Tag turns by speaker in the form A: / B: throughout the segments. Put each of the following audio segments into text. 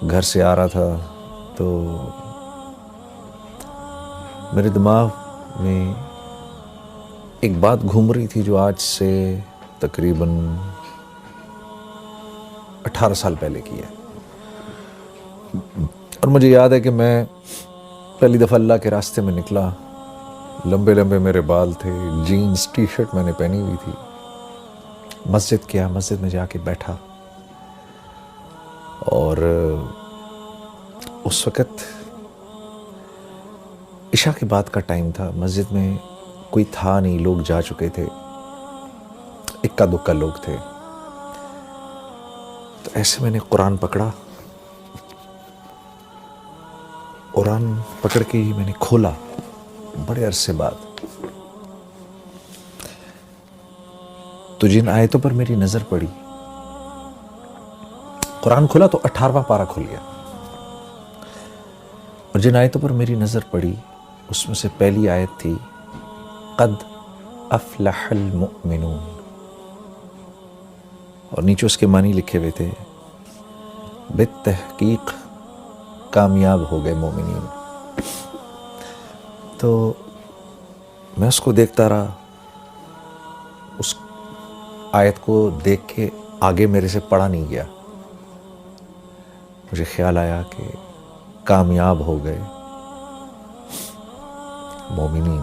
A: گھر سے آ رہا تھا تو میرے دماغ میں ایک بات گھوم رہی تھی جو آج سے تقریباً 18 سال پہلے کی ہے، اور مجھے یاد ہے کہ میں پہلی دفعہ اللہ کے راستے میں نکلا، لمبے لمبے میرے بال تھے، جینز ٹی شرٹ میں نے پہنی ہوئی تھی، مسجد میں جا کے بیٹھا، اور اس وقت عشاء کے بعد کا ٹائم تھا، مسجد میں کوئی تھا نہیں، لوگ جا چکے تھے، اکا دکا لوگ تھے۔ تو ایسے میں نے قرآن پکڑا، قرآن پکڑ کے ہی میں نے کھولا بڑے عرصے بعد، تو جن آیتوں پر میری نظر پڑی، قرآن کھولا تو 18واں پارہ کھل گیا، اور جن آیتوں پر میری نظر پڑی اس میں سے پہلی آیت تھی قد افلح المؤمنون، اور نیچے اس کے معنی لکھے ہوئے تھے بالتحقیق کامیاب ہو گئے مومنین۔ تو میں اس کو دیکھتا رہا، اس آیت کو دیکھ کے آگے میرے سے پڑھا نہیں گیا، مجھے خیال آیا کہ کامیاب ہو گئے مومنین۔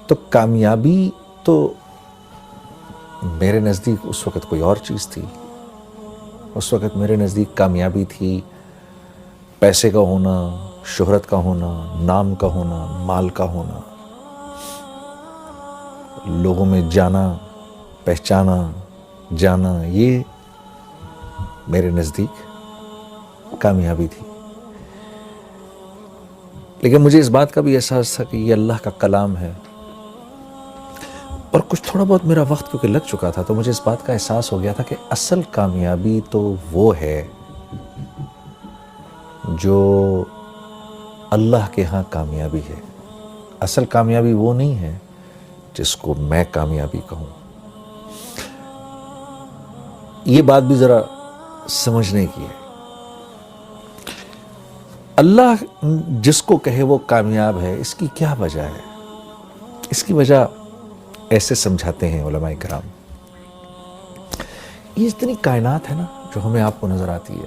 A: تو کامیابی تو میرے نزدیک اس وقت کوئی اور چیز تھی، اس وقت میرے نزدیک کامیابی تھی پیسے کا ہونا، شہرت کا ہونا، نام کا ہونا، مال کا ہونا، لوگوں میں جانا، پہچانا جانا، یہ میرے نزدیک کامیابی تھی۔ لیکن مجھے اس بات کا بھی احساس تھا کہ یہ اللہ کا کلام ہے، اور کچھ تھوڑا بہت میرا وقت کیونکہ لگ چکا تھا، تو مجھے اس بات کا احساس ہو گیا تھا کہ اصل کامیابی تو وہ ہے جو اللہ کے ہاں کامیابی ہے، اصل کامیابی وہ نہیں ہے جس کو میں کامیابی کہوں۔ یہ بات بھی ذرا سمجھنے کی ہے، اللہ جس کو کہے وہ کامیاب ہے، اس کی کیا وجہ ہے؟ اس کی وجہ ایسے سمجھاتے ہیں علماء کرام، یہ اتنی کائنات ہے نا جو ہمیں آپ کو نظر آتی ہے،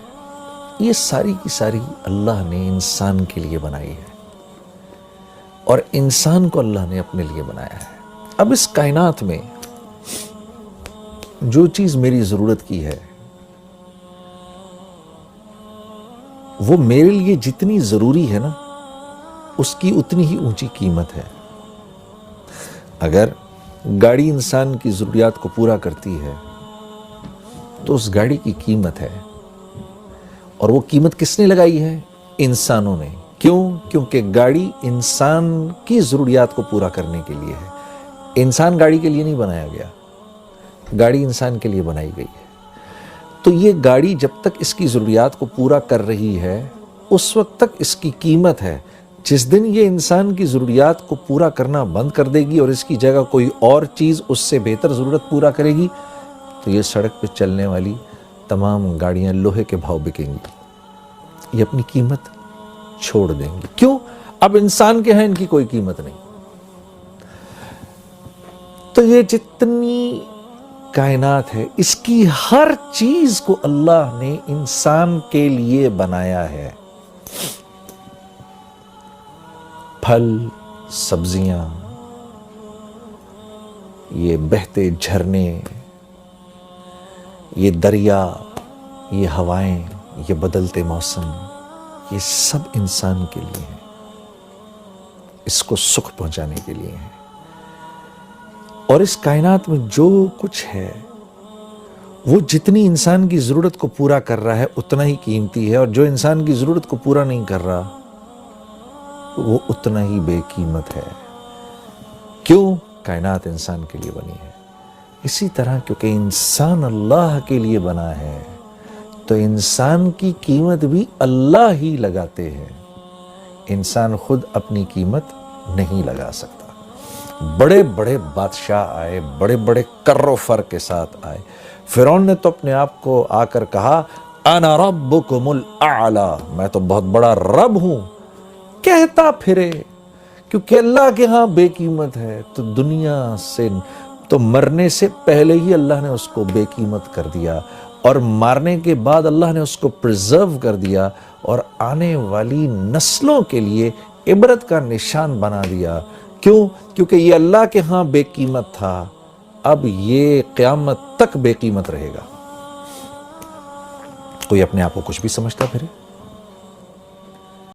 A: یہ ساری کی ساری اللہ نے انسان کے لیے بنائی ہے، اور انسان کو اللہ نے اپنے لیے بنایا ہے۔ اب اس کائنات میں جو چیز میری ضرورت کی ہے وہ میرے لیے جتنی ضروری ہے نا، اس کی اتنی ہی اونچی قیمت ہے۔ اگر گاڑی انسان کی ضروریات کو پورا کرتی ہے تو اس گاڑی کی قیمت ہے، اور وہ قیمت کس نے لگائی ہے؟ انسانوں نے۔ کیوں؟ کیونکہ گاڑی انسان کی ضروریات کو پورا کرنے کے لیے ہے، انسان گاڑی کے لیے نہیں بنایا گیا، گاڑی انسان کے لیے بنائی گئی ہے۔ تو یہ گاڑی جب تک اس کی ضروریات کو پورا کر رہی ہے اس وقت تک اس کی قیمت ہے، جس دن یہ انسان کی ضروریات کو پورا کرنا بند کر دے گی اور اس کی جگہ کوئی اور چیز اس سے بہتر ضرورت پورا کرے گی، تو یہ سڑک پہ چلنے والی تمام گاڑیاں لوہے کے بھاؤ بکیں گی، یہ اپنی قیمت چھوڑ دیں گی۔ کیوں؟ اب انسان کے ہیں ان کی کوئی قیمت نہیں۔ تو یہ جتنی کائنات ہے اس کی ہر چیز کو اللہ نے انسان کے لیے بنایا ہے، پھل، سبزیاں، یہ بہتے جھرنے، یہ دریا، یہ ہوائیں، یہ بدلتے موسم، یہ سب انسان کے لیے ہیں، اس کو سکھ پہنچانے کے لیے ہیں۔ اور اس کائنات میں جو کچھ ہے وہ جتنی انسان کی ضرورت کو پورا کر رہا ہے اتنا ہی قیمتی ہے، اور جو انسان کی ضرورت کو پورا نہیں کر رہا وہ اتنا ہی بے قیمت ہے۔ کیوں؟ کائنات انسان کے لیے بنی ہے۔ اسی طرح کیونکہ انسان اللہ کے لیے بنا ہے تو انسان کی قیمت بھی اللہ ہی لگاتے ہیں، انسان خود اپنی قیمت نہیں لگا سکتا۔ بڑے بڑے بادشاہ آئے، بڑے بڑے کر و فر کے ساتھ آئے، فرعون نے تو اپنے آپ کو آ کر کہا انا ربکم الاعلی، میں تو بہت بڑا رب ہوں، کہتا پھرے، کیونکہ اللہ کے ہاں بے قیمت ہے، تو دنیا سے تو مرنے سے پہلے ہی اللہ نے اس کو بے قیمت کر دیا، اور مارنے کے بعد اللہ نے اس کو پرزرو کر دیا، اور آنے والی نسلوں کے لیے عبرت کا نشان بنا دیا۔ کیوں؟ کیونکہ یہ اللہ کے ہاں بے قیمت تھا، اب یہ قیامت تک بے قیمت رہے گا۔ کوئی اپنے آپ کو کچھ بھی سمجھتا پھرے؟